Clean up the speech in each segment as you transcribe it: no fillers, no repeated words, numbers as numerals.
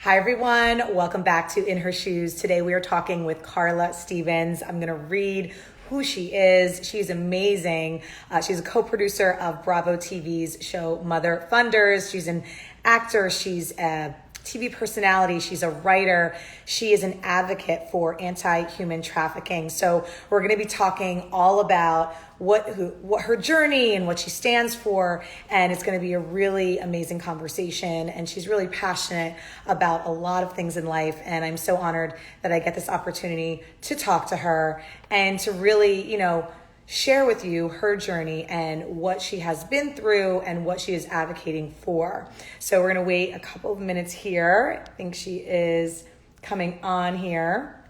Hi, everyone. Welcome back to In Her Shoes. Today we are talking with Carla Stevens. I'm going to read who she is. She's amazing. She's a co-producer of Bravo TV's show Mother Funders. She's an actor. She's a TV personality. She's a writer. She is an advocate for anti-human trafficking. So we're going to be talking all about what her journey and what she stands for. And it's going to be a really amazing conversation. And she's really passionate about a lot of things in life. And I'm so honored that I get this opportunity to talk to her and to really, share with you her journey and what she has been through and what she is advocating for. So we're going to wait a couple of minutes here. I think she is coming on here.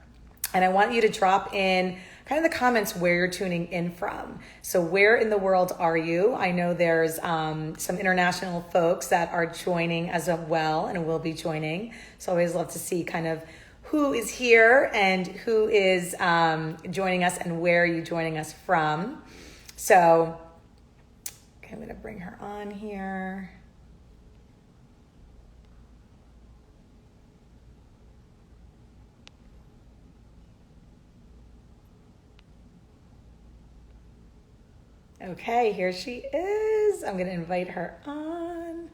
And I want you to drop in kind of the comments where you're tuning in from. So where in the world are you? I know there's some international folks that are joining as well and will be joining. So I always love to see kind of who is here and who is joining us and where are you joining us from. So okay, I'm going to bring her on here. Okay, here she is. I'm going to invite her on.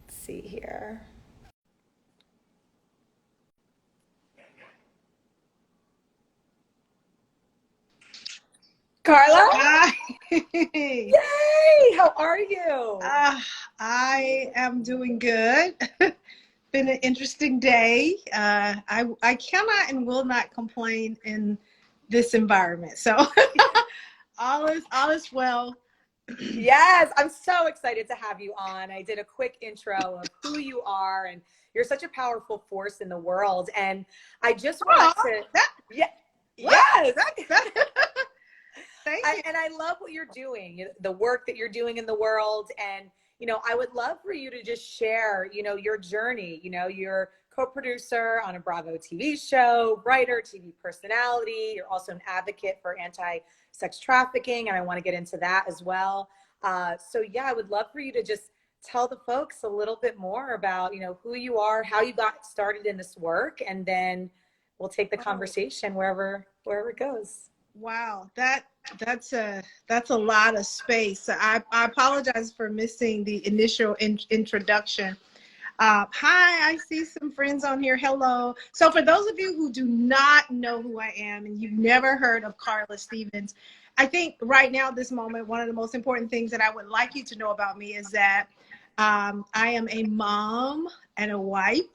Let's see here. Carla? Hi. Yay! How are you? I am doing good. Been an interesting day. I cannot and will not complain in this environment. So all is well. Yes, I'm so excited to have you on. I did a quick intro of who you are, and you're such a powerful force in the world. And I just want to, yes. Thank you. And I love what you're doing, the work that you're doing in the world. And, I would love for you to just share, your journey. You're co-producer on a Bravo TV show, writer, TV personality. You're also an advocate for anti-sex trafficking. And I want to get into that as well. So yeah, I would love for you to just tell the folks a little bit more about, who you are, how you got started in this work, and then we'll take the conversation wherever it goes. Wow, that's a lot of space. I apologize for missing the initial introduction. Hi, I see some friends on here. Hello. So for those of you who do not know who I am and you've never heard of Carla Stevens, I think right now, this moment, one of the most important things that I would like you to know about me is that I am a mom and a wife.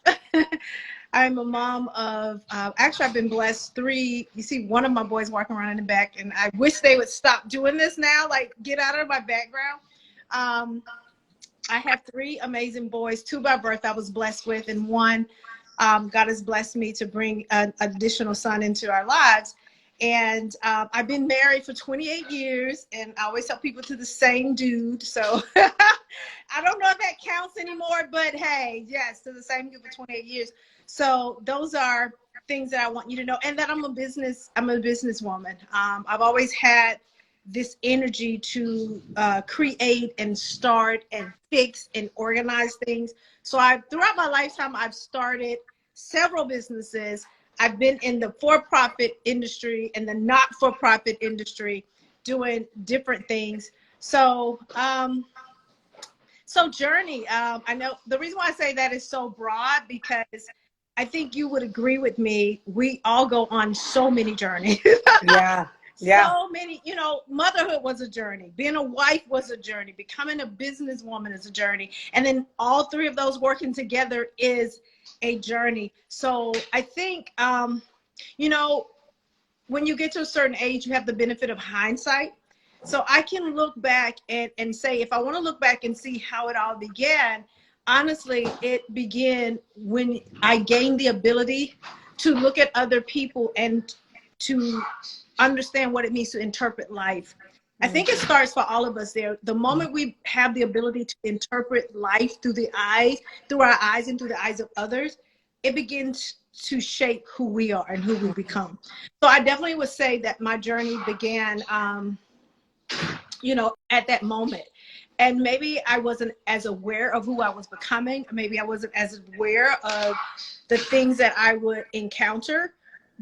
I'm a mom of, actually, I've been blessed you see one of my boys walking around in the back, and I wish they would stop doing this now, like get out of my background. I have 3 amazing boys, 2 by birth I was blessed with, and 1, God has blessed me to bring an additional son into our lives. And I've been married for 28 years, and I always tell people to the same dude. So I don't know if that counts anymore, but hey, yes, to the same dude for 28 years. So those are things that I want you to know. And that I'm a businesswoman. I've always had this energy to create and start and fix and organize things. So throughout my lifetime, I've started several businesses. I've been in the for-profit industry and the not-for-profit industry doing different things. So, journey, I know the reason why I say that is so broad because I think you would agree with me. We all go on so many journeys. Yeah. So many, motherhood was a journey. Being a wife was a journey. Becoming a businesswoman is a journey. And then all 3 of those working together is a journey. So I think, when you get to a certain age, you have the benefit of hindsight. So I can look back and say, if I want to look back and see how it all began, honestly, it began when I gained the ability to look at other people and to understand what it means to interpret life. I think it starts for all of us there. The moment we have the ability to interpret life through our eyes and through the eyes of others, it begins to shape who we are and who we become. So I definitely would say that my journey began, at that moment. And maybe I wasn't as aware of who I was becoming. Maybe I wasn't as aware of the things that I would encounter.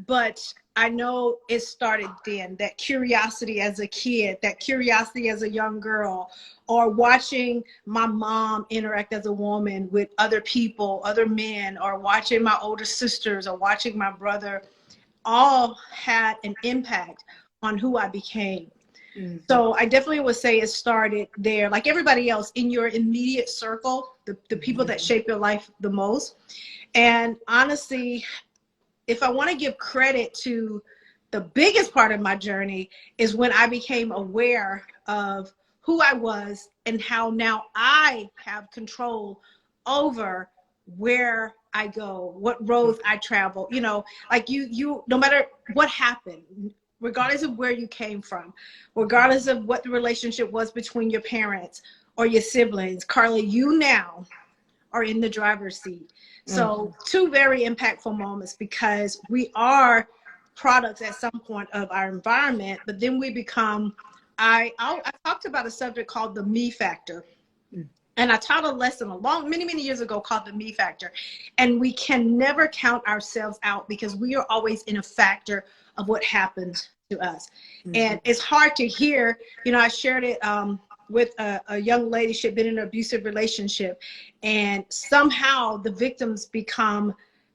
But I know it started then, that curiosity as a kid, that curiosity as a young girl, or watching my mom interact as a woman with other people, other men, or watching my older sisters or watching my brother, all had an impact on who I became. So I definitely would say it started there, like everybody else, in your immediate circle, the people that shape your life the most. And honestly, if I want to give credit to the biggest part of my journey, is when I became aware of who I was and how now I have control over where I go, what roads I travel. You know, like you, no matter what happened, regardless of where you came from, regardless of what the relationship was between your parents or your siblings, Carla, you now are in the driver's seat. So two very impactful moments, because we are products at some point of our environment, but then we become, I talked about a subject called the me factor. And I taught a lesson many years ago called the me factor. And we can never count ourselves out, because we are always in a factor of what happens to us. And it's hard to hear, you know, I shared it with a young lady. She had been in an abusive relationship, and somehow the victims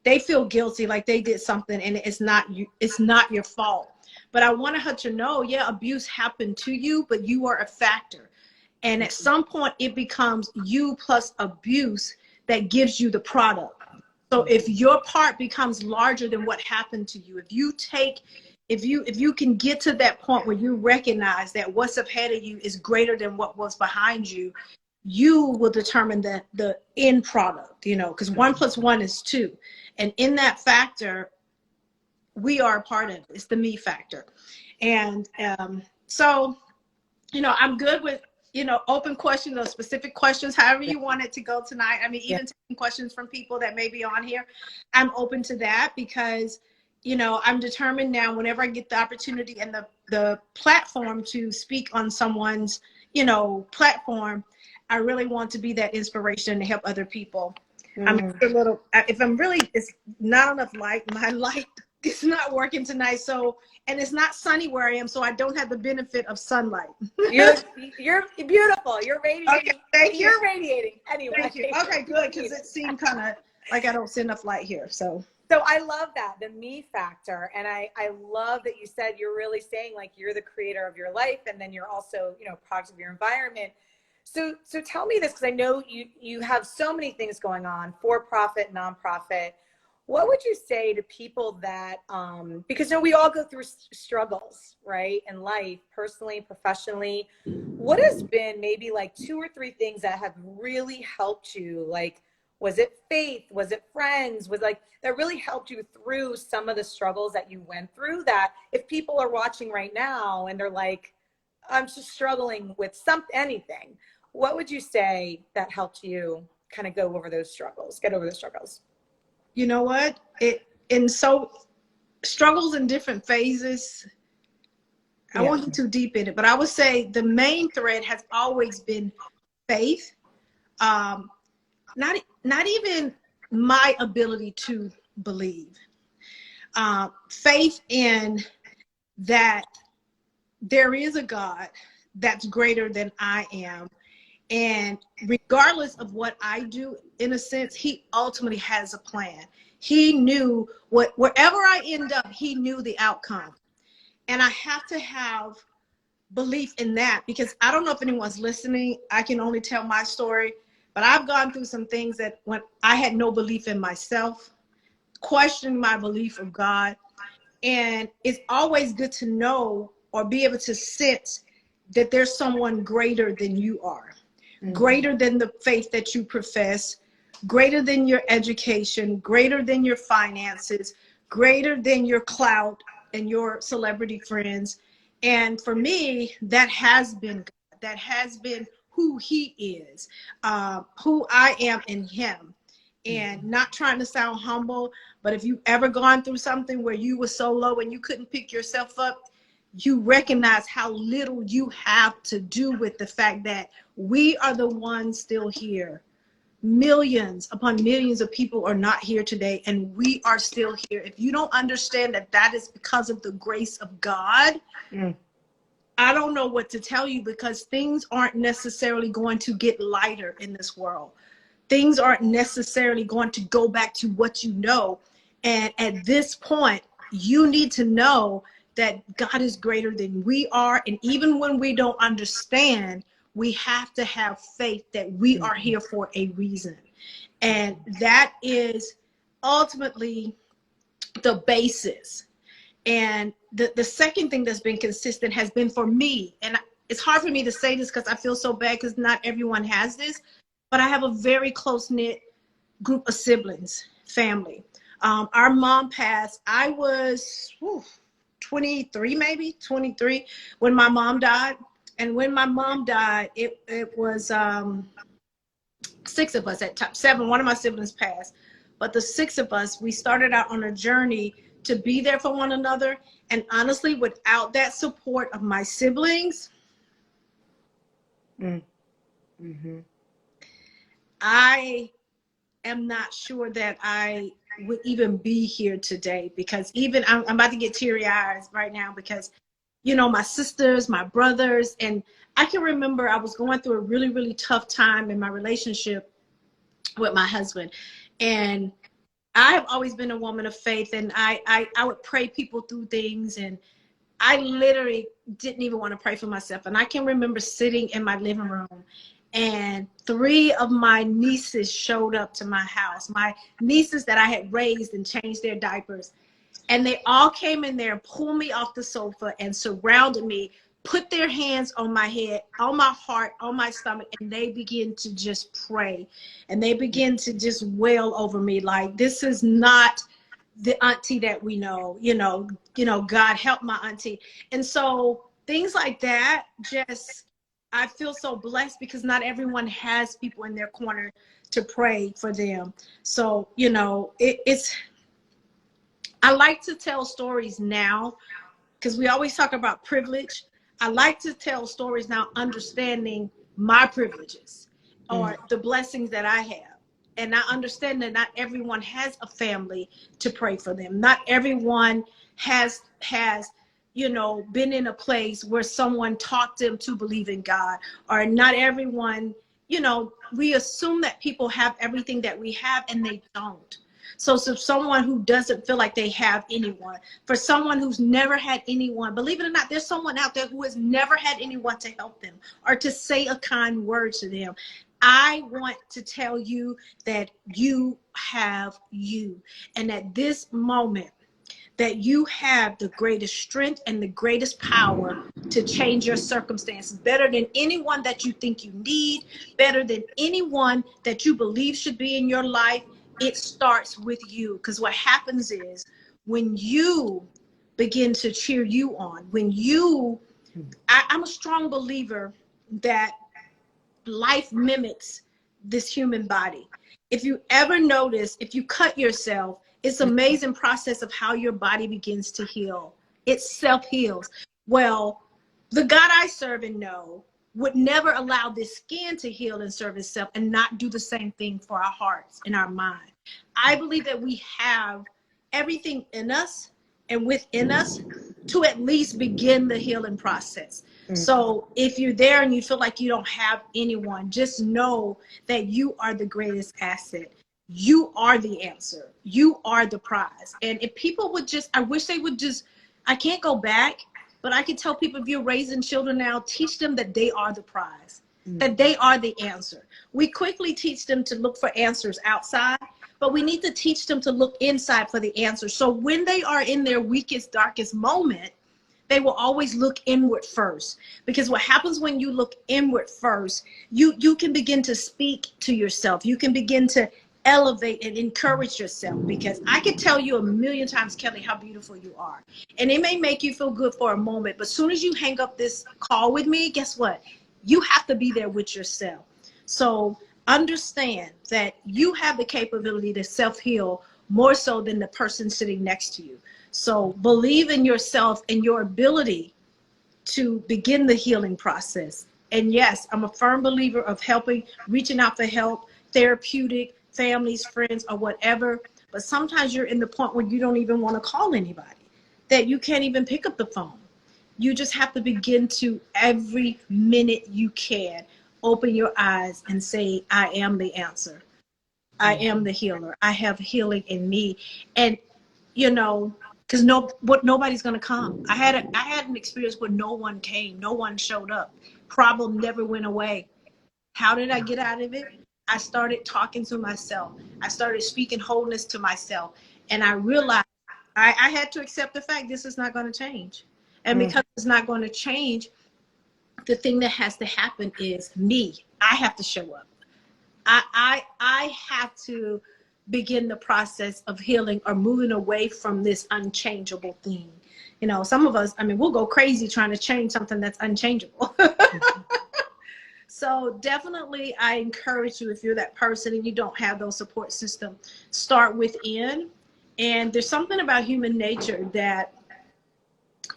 they feel guilty, like they did something, and it's not your fault. But I wanted her to know, yeah, abuse happened to you, but you are a factor. And at some point it becomes you plus abuse that gives you the product. So if your part becomes larger than what happened to you, if you can get to that point where you recognize that what's ahead of you is greater than what was behind you, you will determine the end product, you know, because 1 + 1 is 2. And in that factor, we are a part of it. It's the me factor. And so, you know, I'm good with, you know, open questions or specific questions, however you want it to go tonight. I mean, even taking questions from people that may be on here, I'm open to that, because, you know, I'm determined now, whenever I get the opportunity and the platform to speak on someone's, you know, platform, I really want to be that inspiration to help other people. I'm a little, if I'm really, it's not enough light. My light is not working tonight. So, and it's not sunny where I am, so I don't have the benefit of sunlight. You're beautiful. You're radiating. Okay, thank you. You're radiating anyway. Thank you. Okay, good, because it seemed kind of like I don't see enough light here. So I love that, the me factor. And I love that you said you're really saying, like, you're the creator of your life, and then you're also, you know, product of your environment. So tell me this, because I know you have so many things going on, for-profit, nonprofit. What would you say to people that, because, you know, we all go through struggles, right, in life, personally, professionally. What has been maybe like 2 or 3 things that have really helped you? Like, was it faith? Was it friends? Was like that really helped you through some of the struggles that you went through, that if people are watching right now and they're like, I'm just struggling with anything, what would you say that helped you kind of go over those struggles, get over those struggles? you know what? Struggles in different phases. I won't get too deep in it, but I would say the main thread has always been faith. Not even my ability to believe. Faith in that there is a God that's greater than I am. And regardless of what I do, in a sense, he ultimately has a plan. He knew wherever I end up, he knew the outcome. And I have to have belief in that, because I don't know if anyone's listening. I can only tell my story, but I've gone through some things that when I had no belief in myself, questioning my belief of God. And it's always good to know or be able to sense that there's someone greater than you are. Greater than the faith that you profess, greater than your education, greater than your finances, greater than your clout and your celebrity friends. And for me, that has been God. That has been who he is, who I am in him. And not trying to sound humble, but if you've ever gone through something where you were so low and you couldn't pick yourself up, you recognize how little you have to do with the fact that we are the ones still here. Millions upon millions of people are not here today, and we are still here. If you don't understand that that is because of the grace of God, I don't know what to tell you, because things aren't necessarily going to get lighter in this world. Things aren't necessarily going to go back to what you know. And at this point, you need to know that God is greater than we are. And even when we don't understand, we have to have faith that we are here for a reason. And that is ultimately the basis. And the second thing that's been consistent has been for me, and it's hard for me to say this because I feel so bad because not everyone has this, but I have a very close-knit group of siblings, family. Our mom passed. I was 23, maybe 23, when my mom died. And when my mom died, it was 6 of us at top 7. One of my siblings passed. But the 6 of us, we started out on a journey to be there for one another. And honestly, without that support of my siblings, I am not sure that I would even be here today, because even I'm about to get teary eyes right now, because, you know, my sisters, my brothers, and I can remember I was going through a really, really tough time in my relationship with my husband. And I have always been a woman of faith, and I would pray people through things, and I literally didn't even want to pray for myself. And I can remember sitting in my living room, and 3 of my nieces showed up to my house, my nieces that I had raised and changed their diapers. And they all came in there, pulled me off the sofa and surrounded me, put their hands on my head, on my heart, on my stomach, and they begin to just pray. And they begin to just wail over me like, this is not the auntie that we know, God help my auntie. And so things like that, just, I feel so blessed, because not everyone has people in their corner to pray for them. So, it's, I like to tell stories now, because we always talk about privilege. I like to tell stories now, understanding my privileges or the blessings that I have. And I understand that not everyone has a family to pray for them. Not everyone has been in a place where someone taught them to believe in God, or not everyone, we assume that people have everything that we have, and they don't. So someone who doesn't feel like they have anyone, for someone who's never had anyone, believe it or not, there's someone out there who has never had anyone to help them or to say a kind word to them. I want to tell you that you have you, and at this moment, that you have the greatest strength and the greatest power to change your circumstances, better than anyone that you think you need, better than anyone that you believe should be in your life. It starts with you, because what happens is when you begin to cheer you on, when you, I'm a strong believer that life mimics this human body. If you ever notice, if you cut yourself, it's an amazing process of how your body begins to heal. It self-heals. Well, the God I serve and know would never allow this skin to heal and serve itself and not do the same thing for our hearts and our mind. I believe that we have everything in us and within us to at least begin the healing process. So if you're there and you feel like you don't have anyone, just know that you are the greatest asset. You are the answer. You are the prize. And if people would just, I wish they would just, I can't go back, but I can tell people, if you're raising children now, teach them that they are the prize, that they are the answer. We quickly teach them to look for answers outside, but we need to teach them to look inside for the answer. So when they are in their weakest, darkest moment, they will always look inward first. Because what happens when you look inward first, you can begin to speak to yourself. You can begin to elevate and encourage yourself. Because I can tell you a million times, Kelly, how beautiful you are. And it may make you feel good for a moment, but as soon as you hang up this call with me, guess what? You have to be there with yourself. So understand that you have the capability to self-heal more so than the person sitting next to you. So believe in yourself and your ability to begin the healing process. And yes, I'm a firm believer of helping, reaching out for help, therapeutic, families, friends, or whatever. But sometimes you're in the point where you don't even want to call anybody, that you can't even pick up the phone. You just have to begin to, every minute you can, open your eyes and say, I am the answer. I am the healer. I have healing in me. And, you know, because nobody's going to come. I had an experience where no one came. No one showed up. Problem never went away. How did I get out of it? I started talking to myself. I started speaking wholeness to myself. And I realized I had to accept the fact this is not going to change. And because it's not going to change, the thing that has to happen is me. I have to show up. I have to begin the process of healing or moving away from this unchangeable thing. You know, some of us, I mean, we'll go crazy trying to change something that's unchangeable. So definitely I encourage you, if you're that person and you don't have those support systems, start within. And there's something about human nature that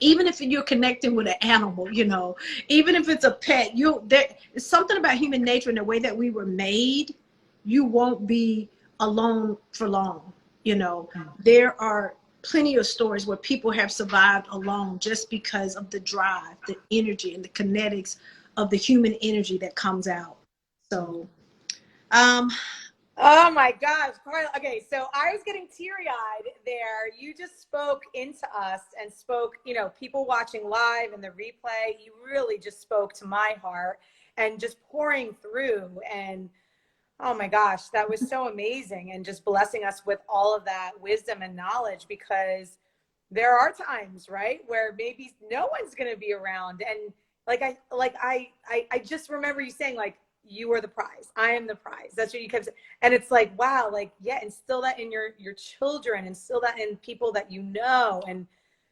even if you're connecting with an animal, you know, even if it's a pet, there's something about human nature and the way that we were made. You won't be alone for long. You know, there are plenty of stories where people have survived alone just because of the drive, the energy, and the kinetics of the human energy that comes out. So, oh my gosh, Carla. Okay, so I was getting teary-eyed there. You just spoke into us and spoke, you know, people watching live and the replay, you really just spoke to my heart and just pouring through. And oh my gosh, that was so amazing, and just blessing us with all of that wisdom and knowledge, because there are times, right, where maybe no one's going to be around. And I just remember you saying, like, you are the prize. I am the prize. That's what you kept saying. And it's like, wow, like, yeah, instill that in your children, instill that in people that you know. And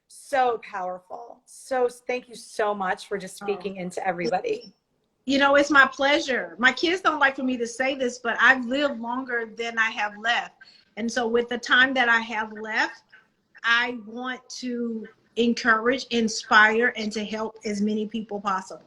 so powerful. So thank you so much for just speaking into everybody. you know, it's my pleasure. My kids don't like for me to say this, but I've lived longer than I have left. And so with the time that I have left, I want to encourage, inspire, and to help as many people possible.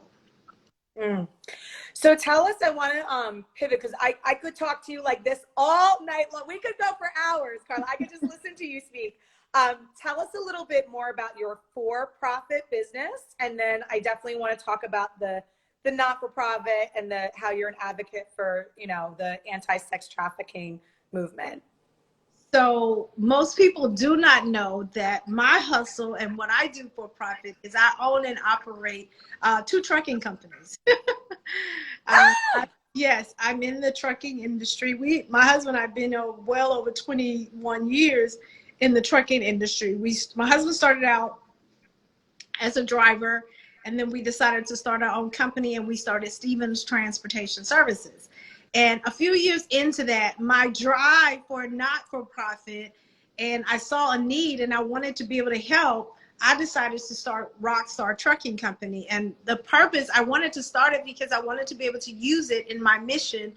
So tell us, I want to pivot, because I could talk to you like this all night long. We could go for hours, Carla. I could just listen to you speak. Tell us a little bit more about your for-profit business, and then I definitely want to talk about the not-for-profit and how you're an advocate for, you know, the anti-sex trafficking movement. So most people do not know that my hustle and what I do for profit is I own and operate 2 trucking companies. Yes, I'm in the trucking industry. My husband and I have been well over 21 years in the trucking industry. My husband started out as a driver, and then we decided to start our own company, and we started Stevens Transportation Services. And a few years into that, my drive for not-for-profit, and I saw a need and I wanted to be able to help, I decided to start Rockstar Trucking Company. And the purpose, I wanted to start it because I wanted to be able to use it in my mission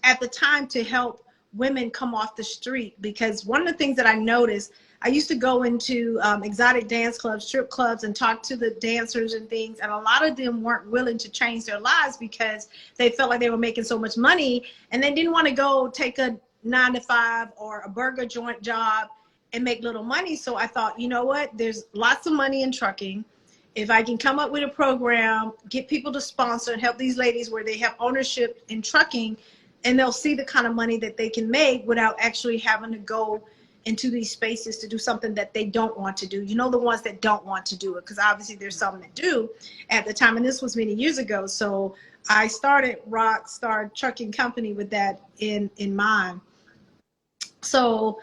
at the time to help women come off the street. Because one of the things that I noticed, I used to go into exotic dance clubs, strip clubs, and talk to the dancers and things. And a lot of them weren't willing to change their lives because they felt like they were making so much money, and they didn't want to go take a 9-to-5 or a burger joint job and make little money. So I thought, you know what? There's lots of money in trucking. If I can come up with a program, get people to sponsor and help these ladies where they have ownership in trucking, and they'll see the kind of money that they can make without actually having to go into these spaces to do something that they don't want to do. You know, the ones that don't want to do it, because obviously there's some that do at the time, and this was many years ago. So I started Rockstar Trucking Company with that in mind. So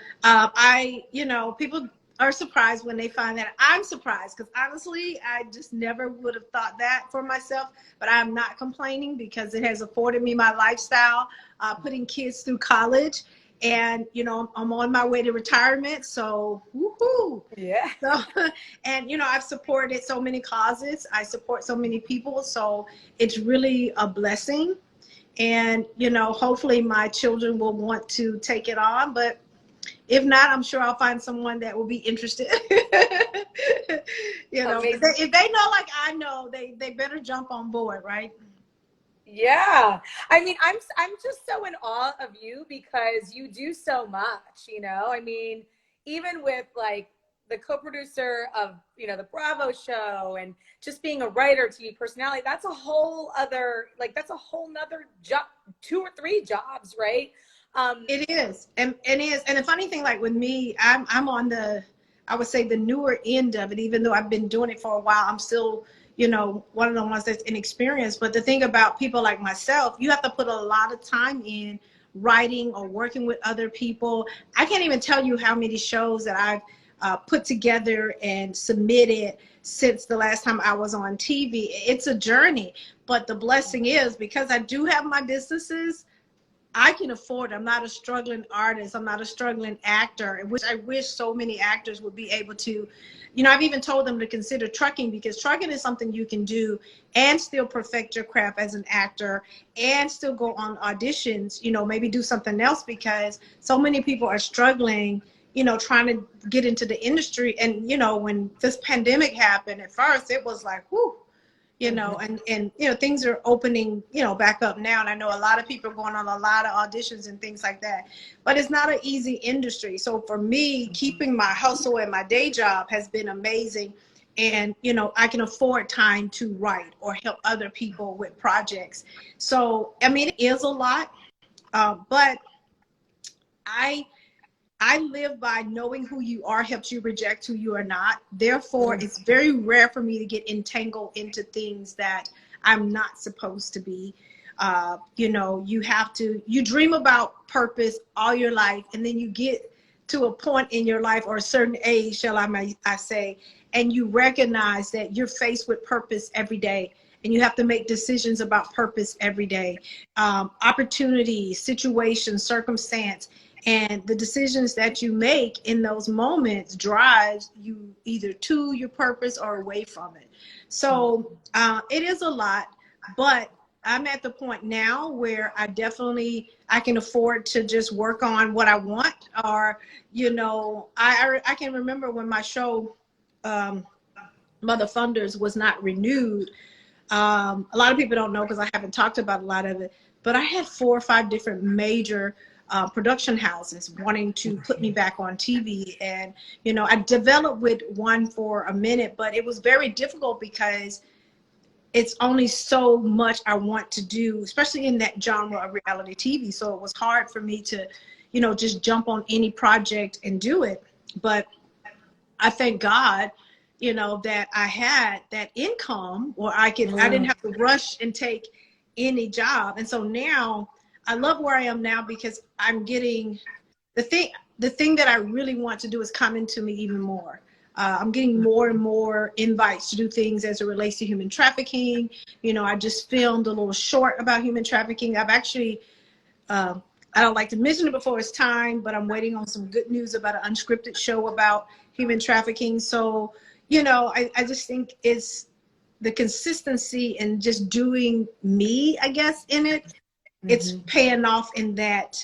people are surprised when they find that. I'm surprised because honestly, I just never would have thought that for myself, but I'm not complaining because it has afforded me my lifestyle, putting kids through college. And, you know, I'm on my way to retirement. So, woohoo. Yeah. So, and, you know, I've supported so many causes. I support so many people. So it's really a blessing. And, you know, hopefully my children will want to take it on. But, If not, I'm sure I'll find someone that will be interested. You know, if they know like I know, they better jump on board, right? Yeah. I mean, I'm just so in awe of you because you do so much, you know? I mean, even with like the co-producer of, you know, the Bravo show and just being a writer, TV personality, that's a whole other, like that's a whole nother job, 2 or 3 jobs, right? It is. And the funny thing, like with me, I'm on the, I would say the newer end of it, even though I've been doing it for a while, I'm still, you know, one of the ones that's inexperienced. But the thing about people like myself, you have to put a lot of time in writing or working with other people. I can't even tell you how many shows that I've put together and submitted since the last time I was on TV. It's a journey, but the blessing is because I do have my businesses, I can afford it. I'm not a struggling artist. I'm not a struggling actor, which I wish so many actors would be able to. You know, I've even told them to consider trucking because trucking is something you can do and still perfect your craft as an actor and still go on auditions, you know, maybe do something else because so many people are struggling, you know, trying to get into the industry. And, you know, when this pandemic happened at first, it was like, whew, you know, and you know, things are opening, you know, back up now. And I know a lot of people are going on a lot of auditions and things like that, but it's not an easy industry. So for me, keeping my hustle and my day job has been amazing. And, you know, I can afford time to write or help other people with projects. So, I mean, it is a lot, but I live by knowing who you are helps you reject who you are not. Therefore, it's very rare for me to get entangled into things that I'm not supposed to be. You know, you dream about purpose all your life, and then you get to a point in your life or a certain age, I say, and you recognize that you're faced with purpose every day. And you have to make decisions about purpose every day. Opportunity, situation, circumstance. And the decisions that you make in those moments drives you either to your purpose or away from it. So it is a lot, but I'm at the point now where I can afford to just work on what I want. Or, you know, I can remember when my show, Mother Funders, was not renewed. A lot of people don't know because I haven't talked about a lot of it, but I had 4 or 5 different major production houses wanting to put me back on TV. And, you know, I developed with one for a minute, but it was very difficult because it's only so much I want to do, especially in that genre of reality TV. So it was hard for me to, you know, just jump on any project and do it. But I thank God, you know, that I had that income where I didn't have to rush and take any job. And so now I love where I am now because I'm getting the thing that I really want to do is coming to me even more. I'm getting more and more invites to do things as it relates to human trafficking. You know, I just filmed a little short about human trafficking. I've actually, I don't like to mention it before it's time, but I'm waiting on some good news about an unscripted show about human trafficking. So, you know, I just think it's the consistency and just doing me, I guess, in it. It's paying off in that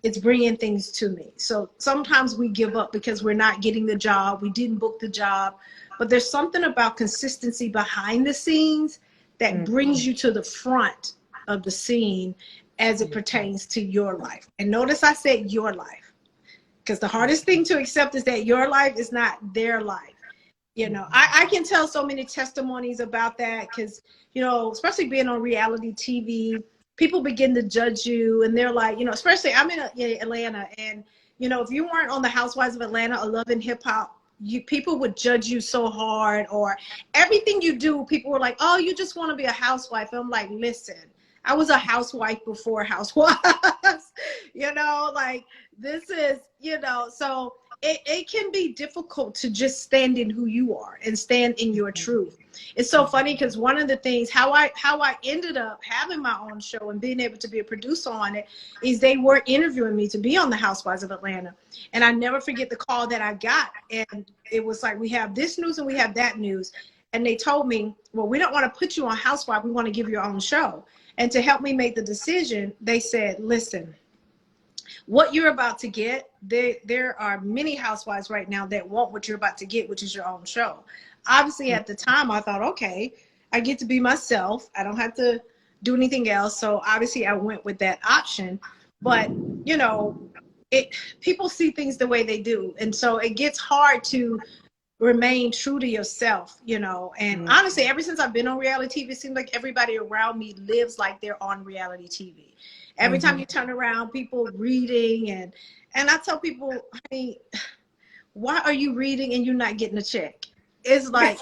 it's bringing things to me. So sometimes we give up because we're not getting the job. We didn't book the job, but there's something about consistency behind the scenes that brings you to the front of the scene as it pertains to your life. And notice I said your life, because the hardest thing to accept is that your life is not their life. You know, I can tell so many testimonies about that because, you know, especially being on reality TV, people begin to judge you and they're like, you know, especially I'm in Atlanta, and, you know, if you weren't on the Housewives of Atlanta or Love and Hip Hop, people would judge you so hard, or everything you do, people were like, oh, you just want to be a housewife. And I'm like, listen, I was a housewife before housewives, you know, like this is, you know, so it can be difficult to just stand in who you are and stand in your truth. It's so funny because one of the things, how I ended up having my own show and being able to be a producer on it is they were interviewing me to be on the Housewives of Atlanta. And I never forget the call that I got. And it was like, we have this news and we have that news. And they told me, well, we don't want to put you on Housewife. We want to give you your own show. And to help me make the decision, they said, listen, what you're about to get, there are many housewives right now that want what you're about to get, which is your own show. Obviously, at the time, I thought, okay, I get to be myself. I don't have to do anything else. So obviously, I went with that option. But you know, it people see things the way they do, and so it gets hard to remain true to yourself, you know. And honestly, ever since I've been on reality TV, it seems like everybody around me lives like they're on reality TV. Every time you turn around, people reading, and I tell people, honey, why are you reading and you're not getting a check? It's like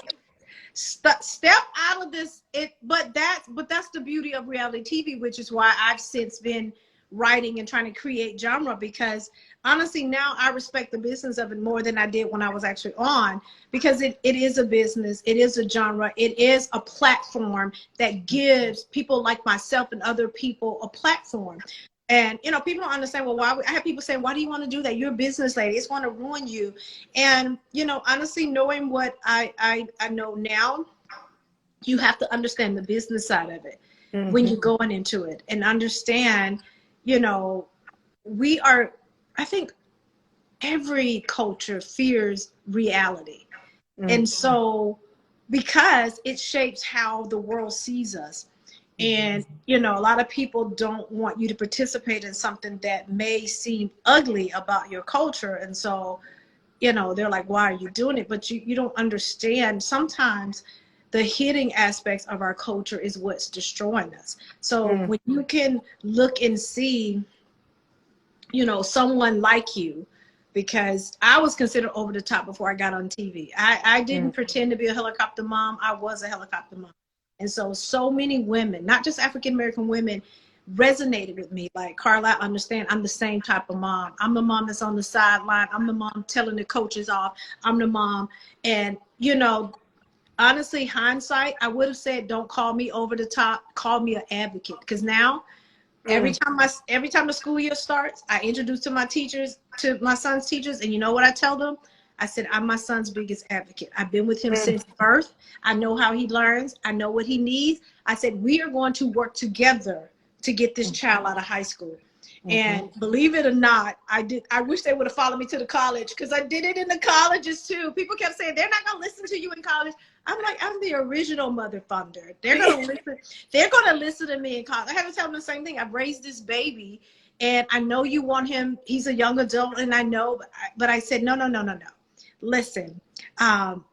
step out of this. But that's the beauty of reality TV, which is why I've since been writing and trying to create genre, because honestly now I respect the business of it more than I did when I was actually on, because it is a business, it is a genre, it is a platform that gives people like myself and other people a platform. And you know, people don't understand, well, I have people saying, why do you want to do that? You're a business lady, it's going to ruin you. And you know, honestly, knowing what I know now, you have to understand the business side of it when you're going into it, and understand, you know, we are, I think every culture fears reality. And so, because it shapes how the world sees us. And, you know, a lot of people don't want you to participate in something that may seem ugly about your culture. And so, you know, they're like, why are you doing it? But you don't understand. Sometimes the hidden aspects of our culture is what's destroying us. So when you can look and see, you know, someone like you, because I was considered over the top before I got on TV. I didn't pretend to be a helicopter mom. I was a helicopter mom. And so many women, not just African-American women, resonated with me. Like, Carla, I understand I'm the same type of mom. I'm the mom that's on the sideline. I'm the mom telling the coaches off. I'm the mom. And, you know, honestly, hindsight, I would have said, don't call me over the top. Call me an advocate. Because now, every time the school year starts, I introduce to my teachers, to my son's teachers, and you know what I tell them? I said, I'm my son's biggest advocate. I've been with him since birth. I know how he learns. I know what he needs. I said, we are going to work together to get this child out of high school. And believe it or not, I wish they would have followed me to the college, because I did it in the colleges too. People kept saying, they're not going to listen to you in college. I'm like, I'm the original mother funder. They're going to listen. They're going to listen to me in college. I have to tell them the same thing. I've raised this baby, and I know you want him. He's a young adult, and I know, but I said, no. Listen,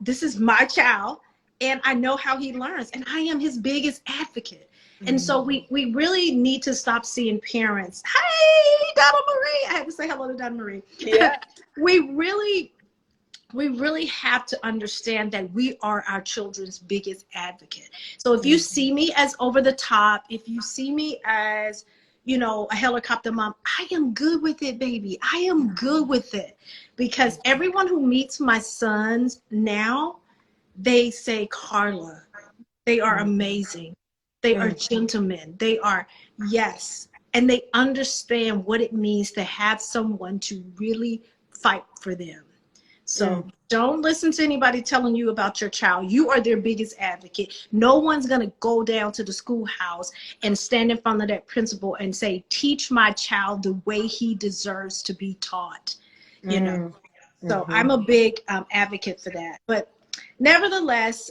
this is my child, and I know how he learns, and I am his biggest advocate. And so we really need to stop seeing parents. Hey, Donna Marie. I have to say hello to Donna Marie. Yeah. we really have to understand that we are our children's biggest advocate. So if you see me as over the top, if you see me as, you know, a helicopter mom, I am good with it, baby. I am good with it, because everyone who meets my sons now, they say, Carla, they are amazing. They are gentlemen. They are, yes. And they understand what it means to have someone to really fight for them. So don't listen to anybody telling you about your child. You are their biggest advocate. No one's going to go down to the schoolhouse and stand in front of that principal and say, teach my child the way he deserves to be taught. You know, so I'm a big advocate for that. But nevertheless,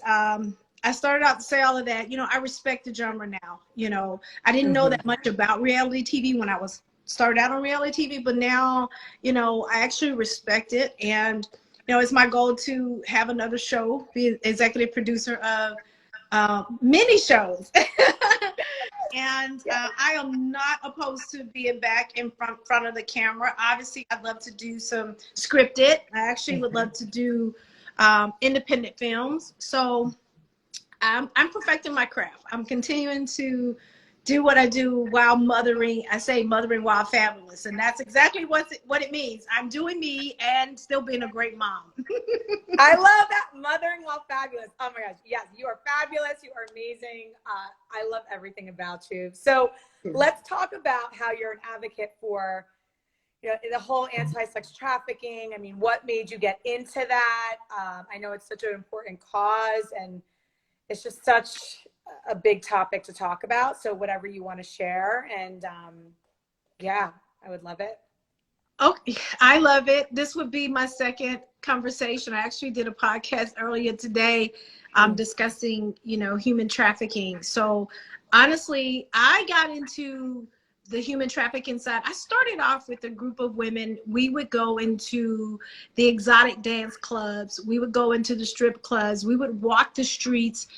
I started out to say all of that. You know, I respect the genre now. You know, I didn't know that much about reality TV when I was started out on reality TV, but now, you know, I actually respect it. And, you know, it's my goal to have another show, be executive producer of many shows. And I am not opposed to being back in front of the camera. Obviously, I'd love to do some scripted. I actually would love to do independent films. So I'm perfecting my craft. I'm continuing to do what I do while mothering. I say mothering while fabulous, and that's exactly what it means. I'm doing me and still being a great mom. I love that, mothering while fabulous. Oh my gosh, yes, you are fabulous. You are amazing. I love everything about you. So let's talk about how you're an advocate for, you know, the whole anti-sex trafficking. I mean, what made you get into that? I know it's such an important cause, and it's just such a big topic to talk about. So whatever you want to share. And yeah, I would love it. Okay, I love it. This would be my second conversation. I actually did a podcast earlier today discussing, human trafficking. So honestly, I got into the human trafficking side. I started off with a group of women. We would go into the exotic dance clubs. We would go into the strip clubs. We would walk the streets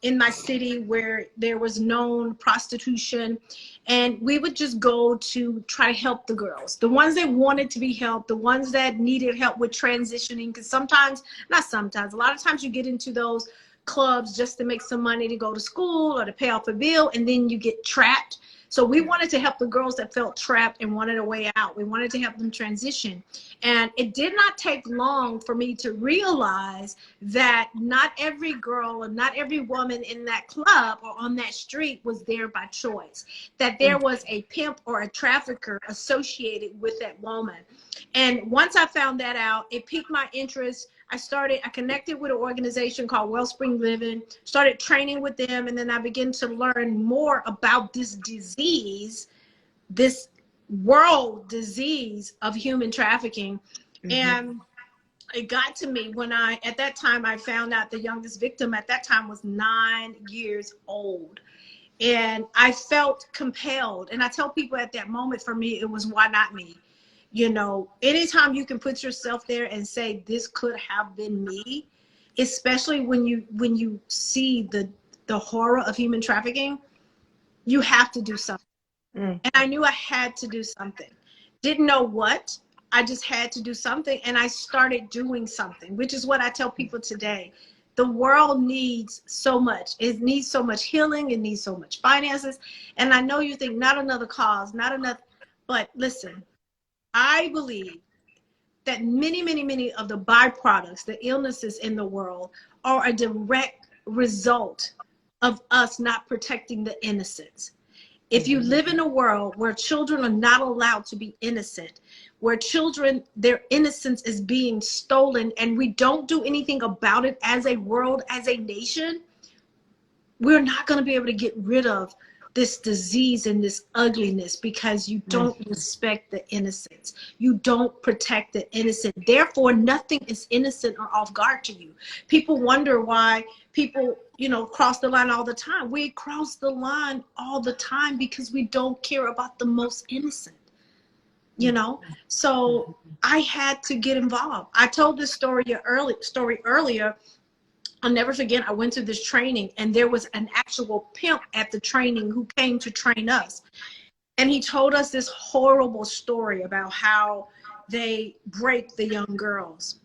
in my city where there was known prostitution, and we would just go to try to help the girls, the ones that wanted to be helped, the ones that needed help with transitioning. Because sometimes, not sometimes, a lot of times you get into those clubs just to make some money to go to school or to pay off a bill, and then you get trapped. So we wanted to help the girls that felt trapped and wanted a way out. We wanted to help them transition. And it did not take long for me to realize that not every girl or not every woman in that club or on that street was there by choice, that there was a pimp or a trafficker associated with that woman. And once I found that out, it piqued my interest. I connected with an organization called Wellspring Living, started training with them, and then I began to learn more about this disease, this world disease of human trafficking. And it got to me when at that time, I found out the youngest victim at that time was 9 years old. And I felt compelled. And I tell people at that moment, for me, it was, why not me? Anytime you can put yourself there and say, this could have been me, especially when you see the horror of human trafficking, you have to do something. And I knew I had to do something. Didn't know what. I just had to do something, and I started doing something, which is what I tell people today. The world needs so much. It needs so much healing. It needs so much finances. And I know you think, not another cause, not enough. But listen, I believe that many, many, many of the byproducts, the illnesses in the world, are a direct result of us not protecting the innocents. If you live in a world where children are not allowed to be innocent, where children, their innocence is being stolen, and we don't do anything about it as a world, as a nation, we're not going to be able to get rid of this disease and this ugliness, because you don't respect the innocents. You don't protect the innocent. Therefore, nothing is innocent or off guard to you. People wonder why people, cross the line all the time. We cross the line all the time because we don't care about the most innocent, So I had to get involved. I told this story earlier. I'll never forget, I went to this training, and there was an actual pimp at the training who came to train us. And he told us this horrible story about how they break the young girls,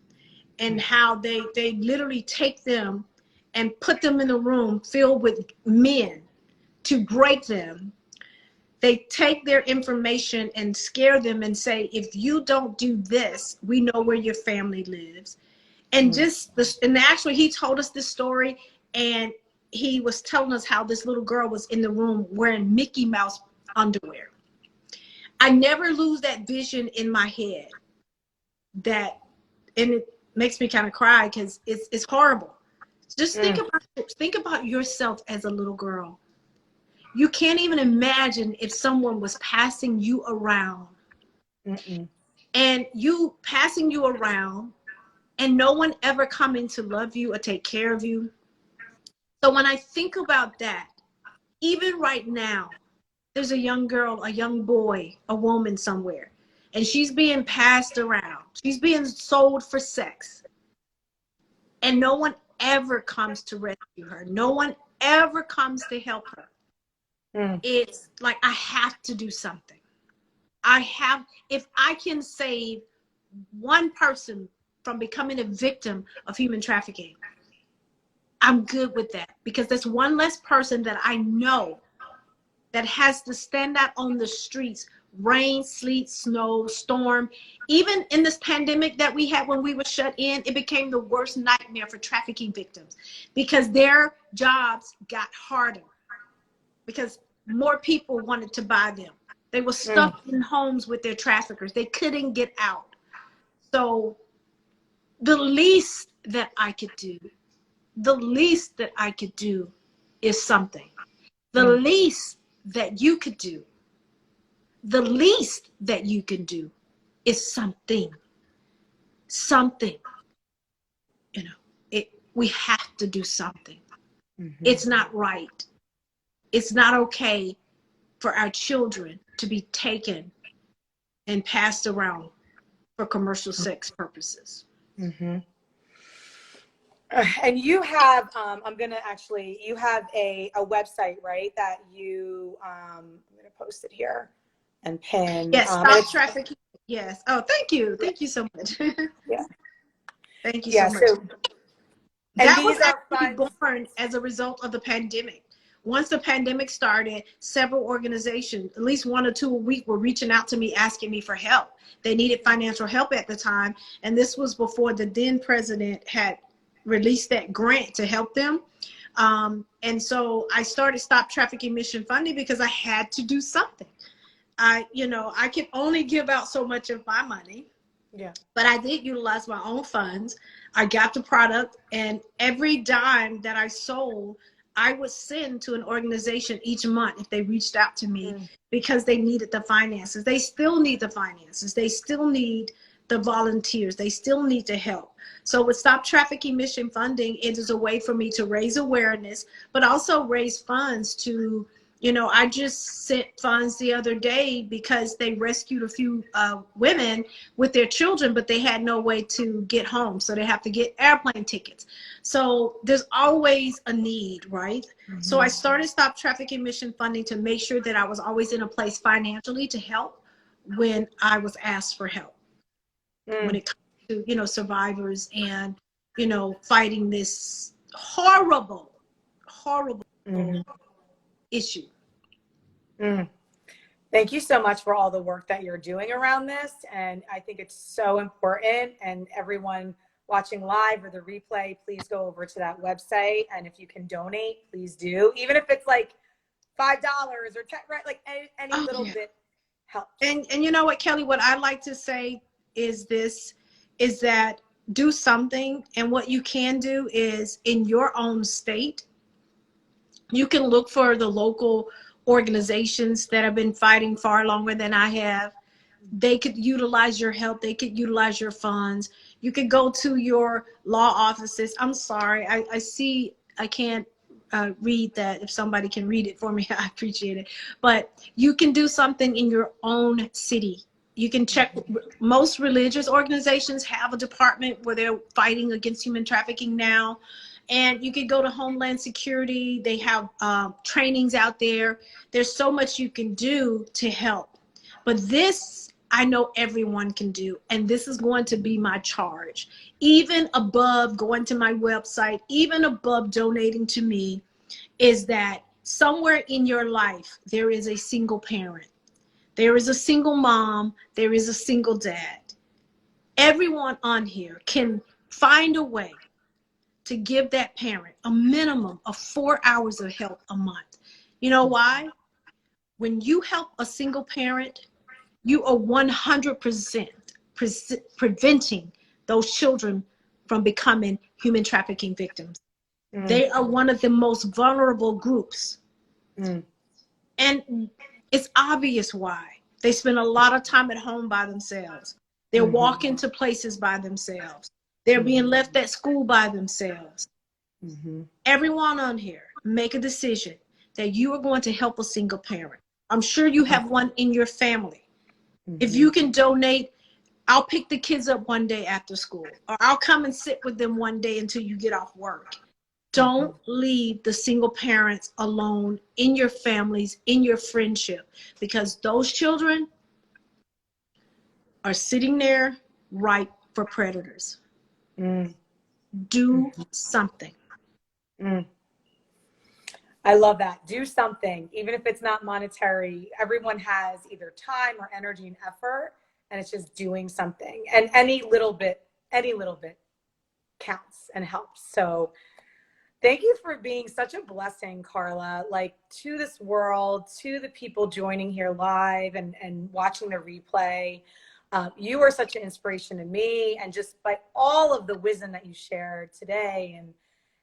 and how they literally take them and put them in a room filled with men to break them. They take their information and scare them and say, if you don't do this, we know where your family lives. And and actually he told us this story, and he was telling us how this little girl was in the room wearing Mickey Mouse underwear. I never lose that vision in my head, and it makes me kind of cry, because it's horrible. Just think about yourself as a little girl. You can't even imagine if someone was passing you around, and you passing you around, and no one ever coming to love you or take care of you. So when I think about that, even right now, there's a young girl, a young boy, a woman somewhere, and she's being passed around. She's being sold for sex. And no one ever comes to rescue her. No one ever comes to help her. It's like, I have to do something. If I can save one person from becoming a victim of human trafficking, I'm good with that, because there's one less person that I know that has to stand out on the streets, rain, sleet, snow, storm. Even in this pandemic that we had when we were shut in, it became the worst nightmare for trafficking victims, because their jobs got harder, because more people wanted to buy them. They were stuck in homes with their traffickers. They couldn't get out. So the least that I could do is something. The least that you could do, the least that you can do is something, you know, we have to do something. Mm-hmm. It's not right. It's not okay for our children to be taken and passed around for commercial sex purposes. Mm-hmm. And you have, you have a website, right? That I'm going to post it here and pin. Yes, stop trafficking. Yes. Oh, thank you. Thank you so much. Yeah. Thank you Yeah. so much. So, and That was these are actually funds. born as a result of the pandemic. Once the pandemic started, several organizations, at least 1 or 2 a week, were reaching out to me asking me for help. They needed financial help at the time. And this was before the then president had released that grant to help them. And so I started Stop Trafficking Mission Funding because I had to do something. I could only give out so much of my money. Yeah. But I did utilize my own funds. I got the product, and every dime that I sold, I would send to an organization each month if they reached out to me because they needed the finances. They still need the finances. They still need the volunteers. They still need the help. So with Stop Trafficking Mission Funding, it is a way for me to raise awareness, but also raise funds to, I just sent funds the other day because they rescued a few women with their children, but they had no way to get home. So they have to get airplane tickets. So there's always a need, right? Mm-hmm. So I started Stop Trafficking Mission Funding to make sure that I was always in a place financially to help when I was asked for help. When it comes to, survivors and, fighting this horrible issue. Thank you so much for all the work that you're doing around this. And I think it's so important. And everyone watching live or the replay, please go over to that website. And if you can donate, please do. Even if it's like $5 or 10, right? Like any little bit helps. And you know what, Kelly, what I like to say is that do something. And what you can do is in your own state, you can look for the local organizations that have been fighting far longer than I have. They could utilize your help. They could utilize your funds. You could go to your law offices. I'm sorry. I see, I can't read that. If somebody can read it for me, I appreciate it. But you can do something in your own city. You can check. Most religious organizations have a department where they're fighting against human trafficking now. And you can go to Homeland Security. They have trainings out there. There's so much you can do to help. But this, I know everyone can do. And this is going to be my charge. Even above going to my website, even above donating to me, is that somewhere in your life, there is a single parent. There is a single mom. There is a single dad. Everyone on here can find a way to give that parent a minimum of 4 hours of help a month. You know why? When you help a single parent, you are 100% preventing those children from becoming human trafficking victims. They are one of the most vulnerable groups. And it's obvious why. They spend a lot of time at home by themselves. They're walking to places by themselves. They're being left at school by themselves. Everyone on here, make a decision that you are going to help a single parent. I'm sure you have one in your family. If you can donate, I'll pick the kids up one day after school, or I'll come and sit with them one day until you get off work. Don't leave the single parents alone in your families, in your friendship, because those children are sitting there ripe for predators. Do something. I love that. Do something, even if it's not monetary. Everyone has either time or energy and effort, and it's just doing something. And any little bit counts and helps. So thank you for being such a blessing, Carla, like to this world, to the people joining here live and watching the replay. You are such an inspiration to me, and just by all of the wisdom that you shared today,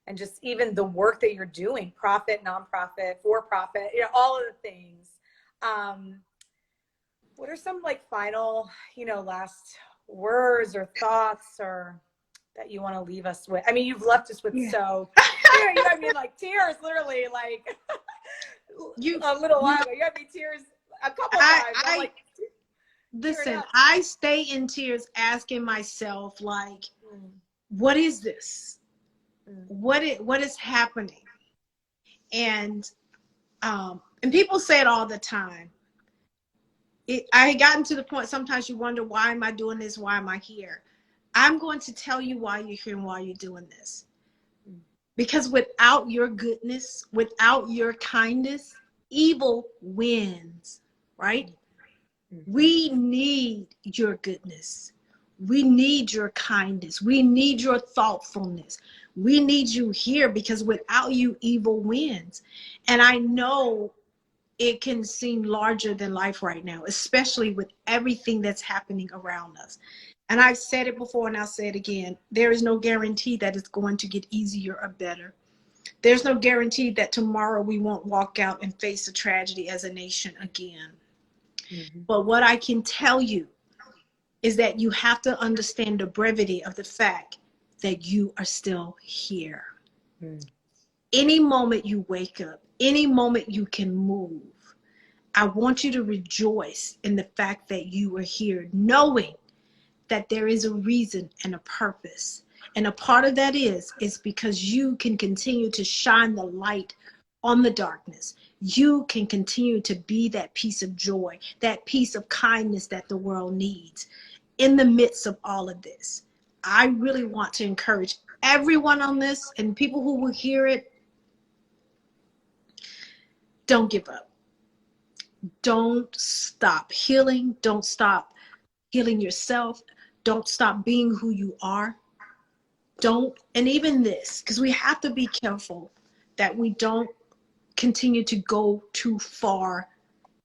and just even the work that you're doing, profit, nonprofit, for profit, all of the things. what are some like final, last words or thoughts or that you want to leave us with? I mean, you've left us with Yeah. you know what I mean? Like tears, literally, like You, a little you while know, ago. You had me tears a couple I, times. I'm I, like tearing listen, up. I stay in tears asking myself, like, Mm, what is this? mm, What is happening? And people say it all the time. I had gotten to the point, sometimes you wonder, why am I doing this? Why am I here? I'm going to tell you why you're here and why you're doing this. mm, Because without your goodness, without your kindness, evil wins, right? mm, We need your goodness. We need your kindness. We need your thoughtfulness. We need you here, because without you, evil wins. And I know it can seem larger than life right now, especially with everything that's happening around us. And I've said it before and I'll say it again. There is no guarantee that it's going to get easier or better. There's no guarantee that tomorrow we won't walk out and face a tragedy as a nation again. mm, But what I can tell you is that you have to understand the brevity of the fact that you are still here. mm, Any moment you wake up, any moment you can move, I want you to rejoice in the fact that you are here, knowing that there is a reason and a purpose. And a part of that is because you can continue to shine the light on the darkness. You can continue to be that piece of joy, that piece of kindness that the world needs in the midst of all of this. I really want to encourage everyone on this, and people who will hear it, don't give up. Don't stop healing. Don't stop healing yourself. Don't stop being who you are. Don't, and even this, because we have to be careful that we don't continue to go too far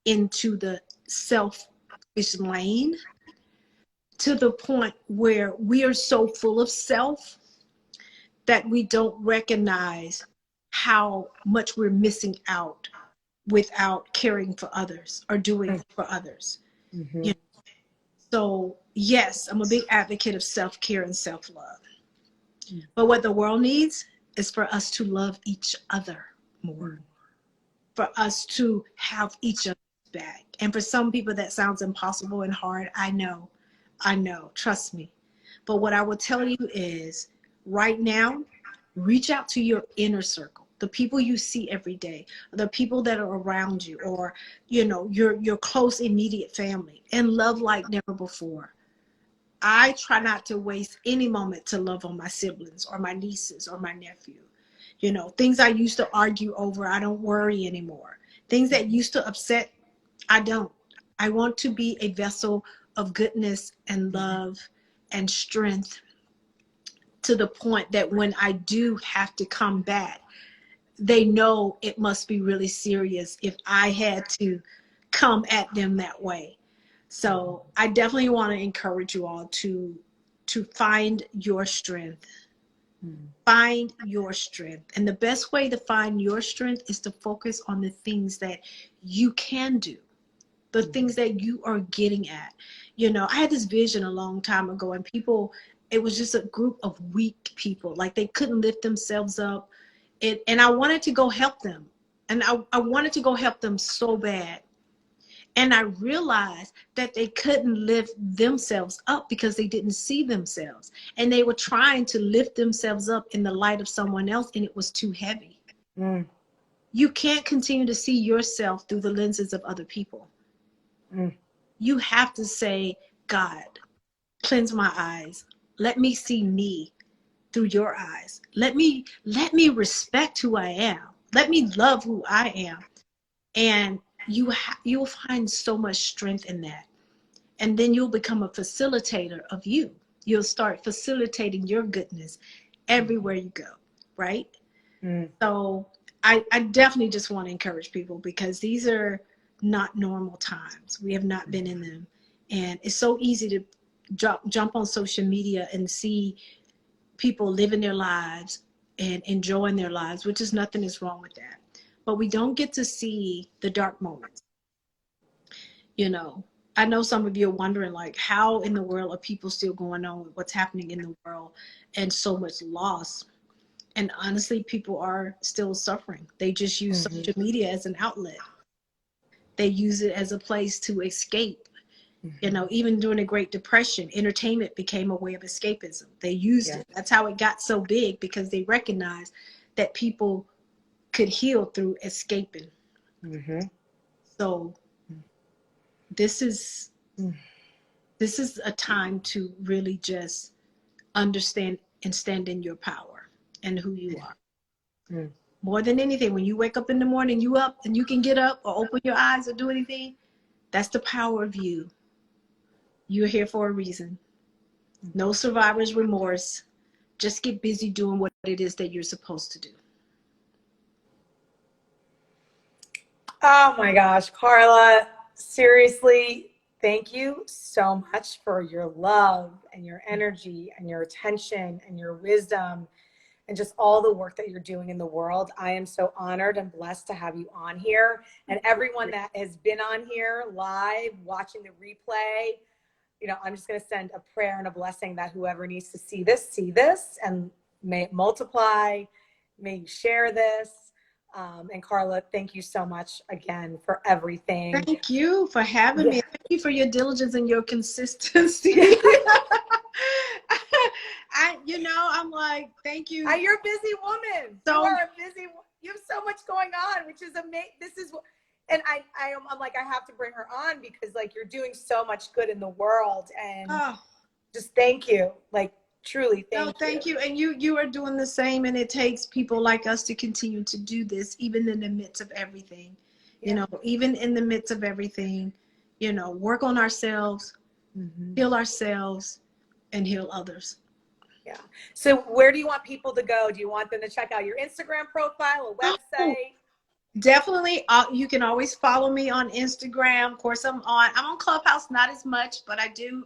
into the selfish lane, to the point where we are so full of self that we don't recognize how much we're missing out without caring for others or doing mm, for others. You mhm, know? So yes, I'm a big advocate of self-care and self-love. mm, But what the world needs is for us to love each other more, mm. for us to have each other back. And for some people that sounds impossible and hard. I know, trust me. But what I will tell you is, right now, reach out to your inner circle, the people you see every day, the people that are around you, or your close immediate family, and love like never before. I try not to waste any moment to love on my siblings or my nieces or my nephew. Things I used to argue over, I don't worry anymore. Things that used to upset, I don't. I want to be a vessel of goodness and love and strength, to the point that when I do have to come back, they know it must be really serious if I had to come at them that way. So I definitely want to encourage you all to find your strength. Mm. Find your strength. And the best way to find your strength is to focus on the things that you can do, the things that you are getting at. I had this vision a long time ago, and it was just a group of weak people, like they couldn't lift themselves up. And I wanted to go help them. And I wanted to go help them so bad. And I realized that they couldn't lift themselves up because they didn't see themselves. And they were trying to lift themselves up in the light of someone else, and it was too heavy. Mm, You can't continue to see yourself through the lenses of other people. mm, You have to say, God, cleanse my eyes. Let me see me through your eyes. Let me respect who I am. Let me love who I am. And you'll find so much strength in that. And then you'll become a facilitator of you. You'll start facilitating your goodness everywhere you go, right? mm, So I definitely just want to encourage people, because these are not normal times. We have not been in them. And it's so easy to jump on social media and see people living their lives and enjoying their lives, which is nothing is wrong with that. But we don't get to see the dark moments. You know, I know some of you are wondering, like, how in the world are people still going on with what's happening in the world and so much loss? And honestly, people are still suffering. They just use social media as an outlet. They use it as a place to escape. You know, even during the Great Depression, entertainment became a way of escapism. They used it. That's how it got so big, because they recognized that people could heal through escaping. So this is a time to really just understand and stand in your power and who you are. More than anything, when you wake up in the morning, you up and you can get up or open your eyes or do anything, that's the power of you. You're here for a reason. No survivor's remorse. Just get busy doing what it is that you're supposed to do. Oh my gosh, Carla, seriously, thank you so much for your love and your energy and your attention and your wisdom and just all the work that you're doing in the world. I am so honored and blessed to have you on here. And everyone that has been on here live, watching the replay, you know, I'm just going to send a prayer and a blessing that whoever needs to see this, and may it multiply. May you share this. And Carla, thank you so much again for everything. Thank you for having me. Thank you for your diligence and your consistency. I'm like, thank you. You're a busy woman. So, you are a busy. You have so much going on, which is amazing. This is, and I'm like, I have to bring her on because like you're doing so much good in the world, and just thank you. Like truly, thank you. And you are doing the same, and it takes people like us to continue to do this, even in the midst of everything. You know, even in the midst of everything, you know, work on ourselves, heal ourselves, and heal others. Yeah. So where do you want people to go? Do you want them to check out your Instagram profile, a website? Definitely. You can always follow me on Instagram. Of course, I'm on Clubhouse, not as much, but I do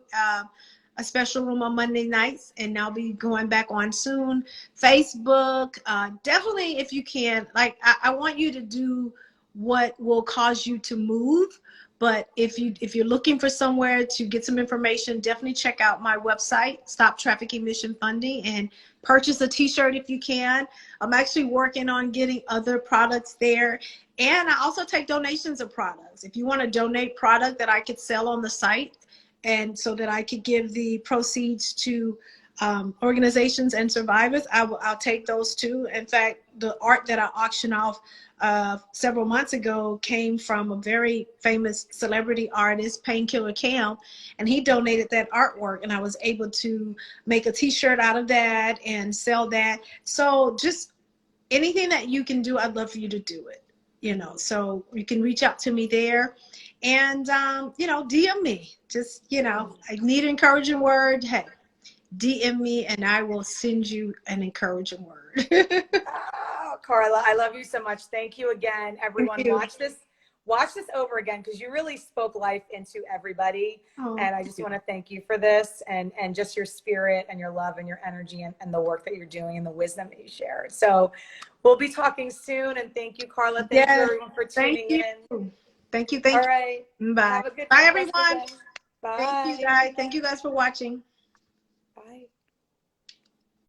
a special room on Monday nights, and I'll be going back on soon. Facebook, definitely, if you can. Like, I want you to do what will cause you to move. But if you're looking for somewhere to get some information, definitely check out my website, Stop Trafficking Mission Funding, and purchase a t-shirt if you can. I'm actually working on getting other products there. And I also take donations of products. If you want to donate product that I could sell on the site, and so that I could give the proceeds to organizations and survivors, I'll take those too. In fact, the art that I auctioned off several months ago came from a very famous celebrity artist, Painkiller Cam, and he donated that artwork, and I was able to make a t-shirt out of that and sell that. So just anything that you can do, I'd love for you to do it, you know. So you can reach out to me there, and you know, DM me. Just, you know, I need an encouraging word. Hey, DM me and I will send you an encouraging word. Oh, Carla, I love you so much. Thank you again. Everyone, watch this over again, because you really spoke life into everybody. And I just want to thank you for this, and just your spirit and your love and your energy, and the work that you're doing and the wisdom that you shared. So we'll be talking soon. And thank you, Carla. Thank you, everyone, for tuning in. Thank you. All right. Bye. Have a good Bye, night, everyone. Bye. Thank you, guys. Thank you guys for watching.